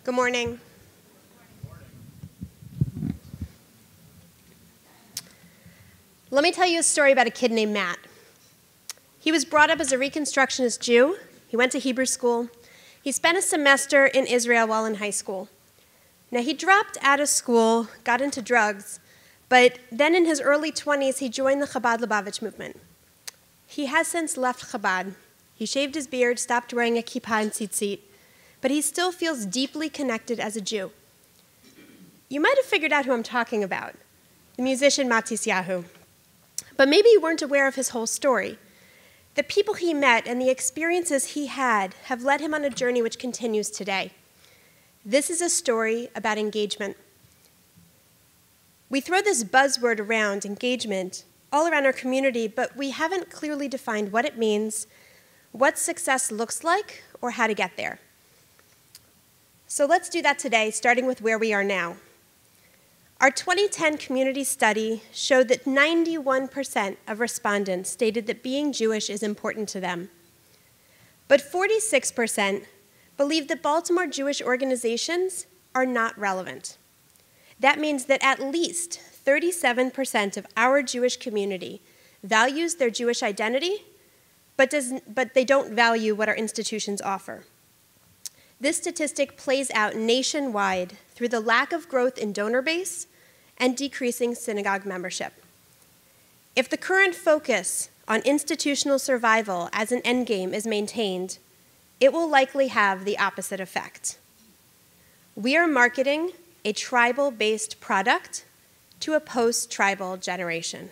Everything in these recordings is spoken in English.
Good morning. Let me tell you a story about a kid named Matt. He was brought up as a Reconstructionist Jew. He went to Hebrew school. He spent a semester in Israel while in high school. Now, he dropped out of school, got into drugs, but then in his early 20s, he joined the Chabad Lubavitch movement. He has since left Chabad. He shaved his beard, stopped wearing a kippah and tzitzit, but he still feels deeply connected as a Jew. You might have figured out who I'm talking about, the musician Matisyahu. But maybe you weren't aware of his whole story. The people he met and the experiences he had have led him on a journey which continues today. This is a story about engagement. We throw this buzzword around, engagement, all around our community, but we haven't clearly defined what it means, what success looks like, or how to get there. So let's do that today, starting with where we are now. Our 2010 community study showed that 91% of respondents stated that being Jewish is important to them. But 46% believe that Baltimore Jewish organizations are not relevant. That means that at least 37% of our Jewish community values their Jewish identity, but they don't value what our institutions offer. This statistic plays out nationwide through the lack of growth in donor base and decreasing synagogue membership. If the current focus on institutional survival as an endgame is maintained, it will likely have the opposite effect. We are marketing a tribal-based product to a post-tribal generation.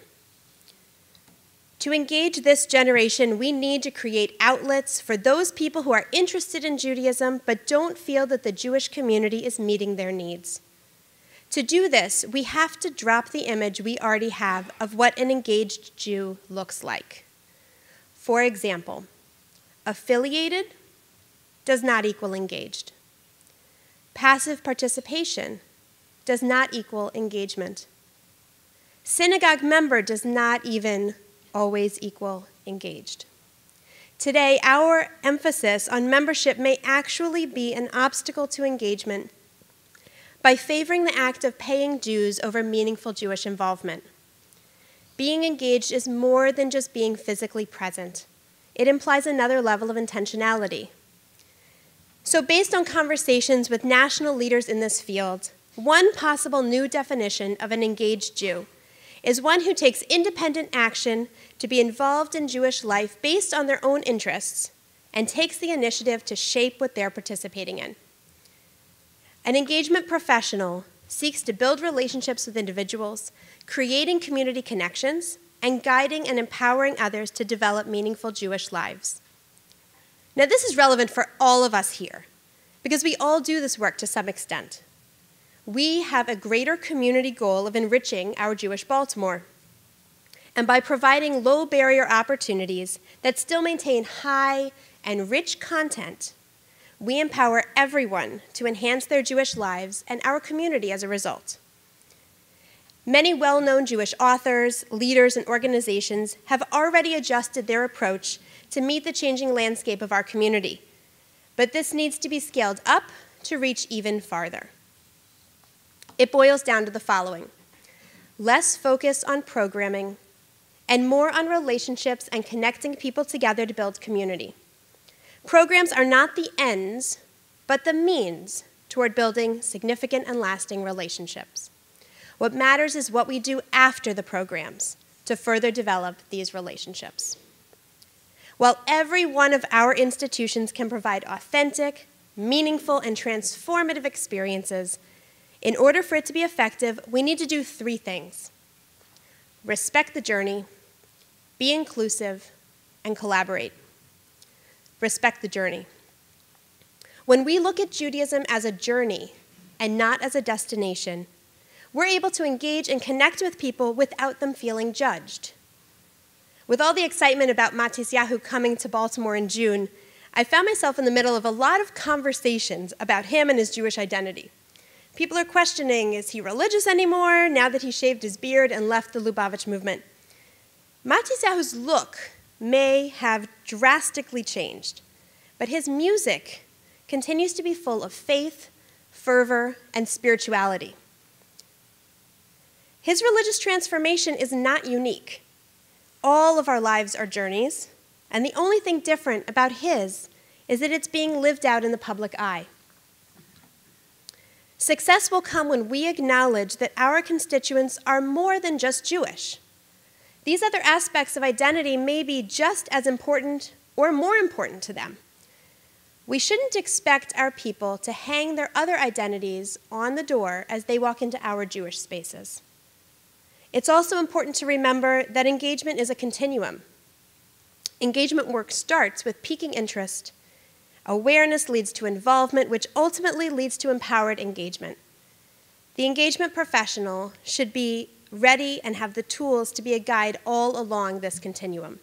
To engage this generation, we need to create outlets for those people who are interested in Judaism but don't feel that the Jewish community is meeting their needs. To do this, we have to drop the image we already have of what an engaged Jew looks like. For example, affiliated does not equal engaged. Passive participation does not equal engagement. Synagogue member does not even always equal engaged. Today, our emphasis on membership may actually be an obstacle to engagement by favoring the act of paying dues over meaningful Jewish involvement. Being engaged is more than just being physically present. It implies another level of intentionality. So based on conversations with national leaders in this field, one possible new definition of an engaged Jew is one who takes independent action to be involved in Jewish life based on their own interests and takes the initiative to shape what they're participating in. An engagement professional seeks to build relationships with individuals, creating community connections, and guiding and empowering others to develop meaningful Jewish lives. Now, this is relevant for all of us here, because we all do this work to some extent. We have a greater community goal of enriching our Jewish Baltimore. And by providing low-barrier opportunities that still maintain high and rich content, we empower everyone to enhance their Jewish lives and our community as a result. Many well-known Jewish authors, leaders, and organizations have already adjusted their approach to meet the changing landscape of our community. But this needs to be scaled up to reach even farther. It boils down to the following: less focus on programming and more on relationships and connecting people together to build community. Programs are not the ends, but the means toward building significant and lasting relationships. What matters is what we do after the programs to further develop these relationships. While every one of our institutions can provide authentic, meaningful, and transformative experiences, in order for it to be effective, we need to do three things: respect the journey, be inclusive, and collaborate. Respect the journey. When we look at Judaism as a journey and not as a destination, we're able to engage and connect with people without them feeling judged. With all the excitement about Matisyahu coming to Baltimore in June, I found myself in the middle of a lot of conversations about him and his Jewish identity. People are questioning, is he religious anymore now that he shaved his beard and left the Lubavitch movement? Matisyahu's look may have drastically changed, but his music continues to be full of faith, fervor, and spirituality. His religious transformation is not unique. All of our lives are journeys, and the only thing different about his is that it's being lived out in the public eye. Success will come when we acknowledge that our constituents are more than just Jewish. These other aspects of identity may be just as important or more important to them. We shouldn't expect our people to hang their other identities on the door as they walk into our Jewish spaces. It's also important to remember that engagement is a continuum. Engagement work starts with piquing interest. Awareness leads to involvement, which ultimately leads to empowered engagement. The engagement professional should be ready and have the tools to be a guide all along this continuum.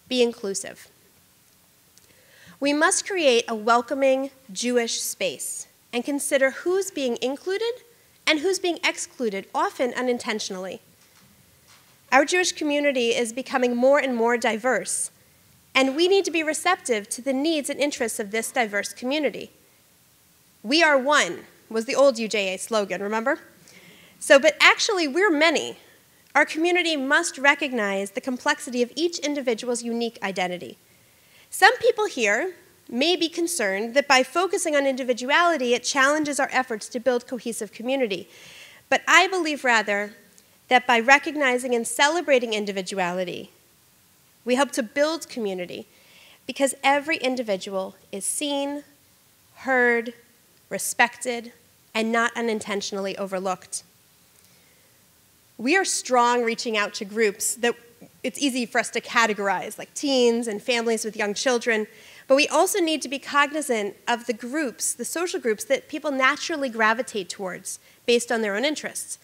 Be inclusive. We must create a welcoming Jewish space and consider who's being included and who's being excluded, often unintentionally. Our Jewish community is becoming more and more diverse, and we need to be receptive to the needs and interests of this diverse community. "We are one" was the old UJA slogan, remember? But actually, we're many. Our community must recognize the complexity of each individual's unique identity. Some people here may be concerned that by focusing on individuality, it challenges our efforts to build cohesive community. But I believe rather that by recognizing and celebrating individuality, we hope to build community because every individual is seen, heard, respected, and not unintentionally overlooked. We are strong reaching out to groups that it's easy for us to categorize, like teens and families with young children, but we also need to be cognizant of the groups, the social groups that people naturally gravitate towards based on their own interests.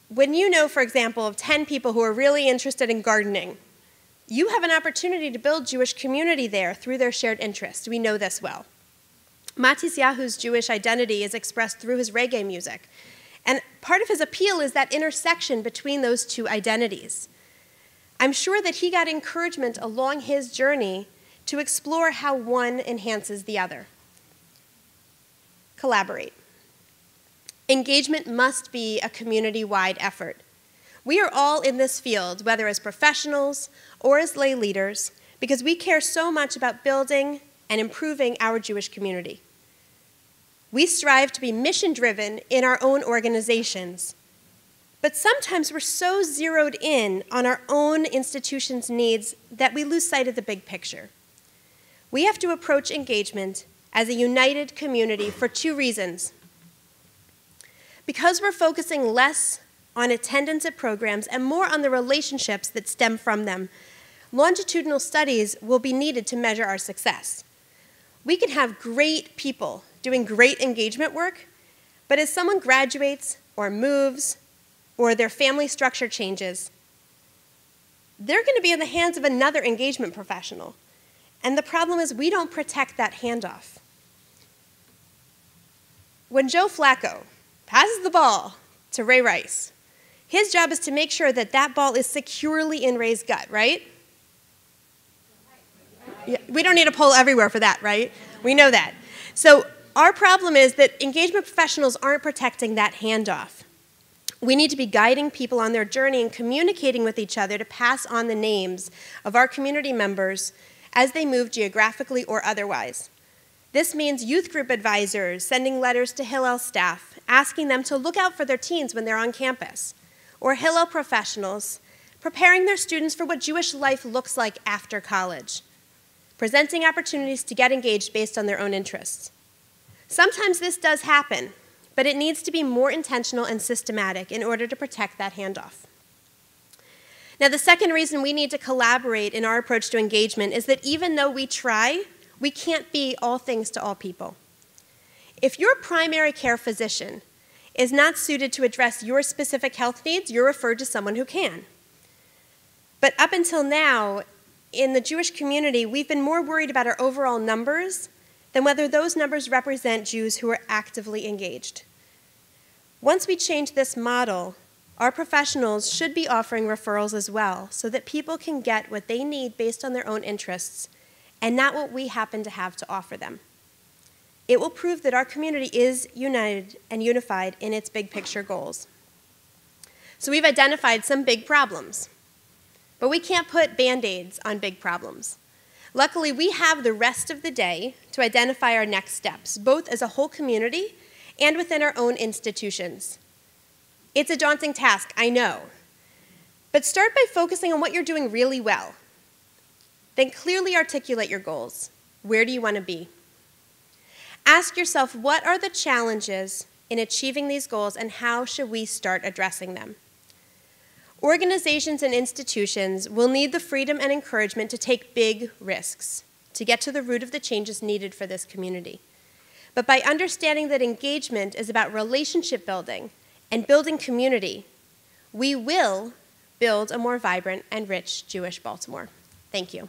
When you know, for example, of 10 people who are really interested in gardening, you have an opportunity to build Jewish community there through their shared interests. We know this well. Matisyahu's Jewish identity is expressed through his reggae music, and part of his appeal is that intersection between those two identities. I'm sure that he got encouragement along his journey to explore how one enhances the other. Collaborate. Engagement must be a community-wide effort. We are all in this field, whether as professionals or as lay leaders, because we care so much about building and improving our Jewish community. We strive to be mission-driven in our own organizations, but sometimes we're so zeroed in on our own institution's needs that we lose sight of the big picture. We have to approach engagement as a united community for two reasons. Because we're focusing less on attendance at programs and more on the relationships that stem from them, longitudinal studies will be needed to measure our success. We can have great people doing great engagement work, but as someone graduates or moves or their family structure changes, they're going to be in the hands of another engagement professional. And the problem is we don't protect that handoff. When Joe Flacco passes the ball to Ray Rice, his job is to make sure that that ball is securely in Ray's gut, right? Yeah, we don't need a poll everywhere for that, right? We know that. So our problem is that engagement professionals aren't protecting that handoff. We need to be guiding people on their journey and communicating with each other to pass on the names of our community members as they move geographically or otherwise. This means youth group advisors sending letters to Hillel staff, asking them to look out for their teens when they're on campus, or Hillel professionals preparing their students for what Jewish life looks like after college, presenting opportunities to get engaged based on their own interests. Sometimes this does happen, but it needs to be more intentional and systematic in order to protect that handoff. Now, the second reason we need to collaborate in our approach to engagement is that even though we try, we can't be all things to all people. If your primary care physician is not suited to address your specific health needs, you're referred to someone who can. But up until now, in the Jewish community, we've been more worried about our overall numbers than whether those numbers represent Jews who are actively engaged. Once we change this model, our professionals should be offering referrals as well so that people can get what they need based on their own interests and not what we happen to have to offer them. It will prove that our community is united and unified in its big picture goals. So we've identified some big problems, but we can't put Band-Aids on big problems. Luckily, we have the rest of the day to identify our next steps, both as a whole community and within our own institutions. It's a daunting task, I know, but start by focusing on what you're doing really well. Then clearly articulate your goals. Where do you want to be? Ask yourself, what are the challenges in achieving these goals, and how should we start addressing them? Organizations and institutions will need the freedom and encouragement to take big risks to get to the root of the changes needed for this community. But by understanding that engagement is about relationship building and building community, we will build a more vibrant and rich Jewish Baltimore. Thank you.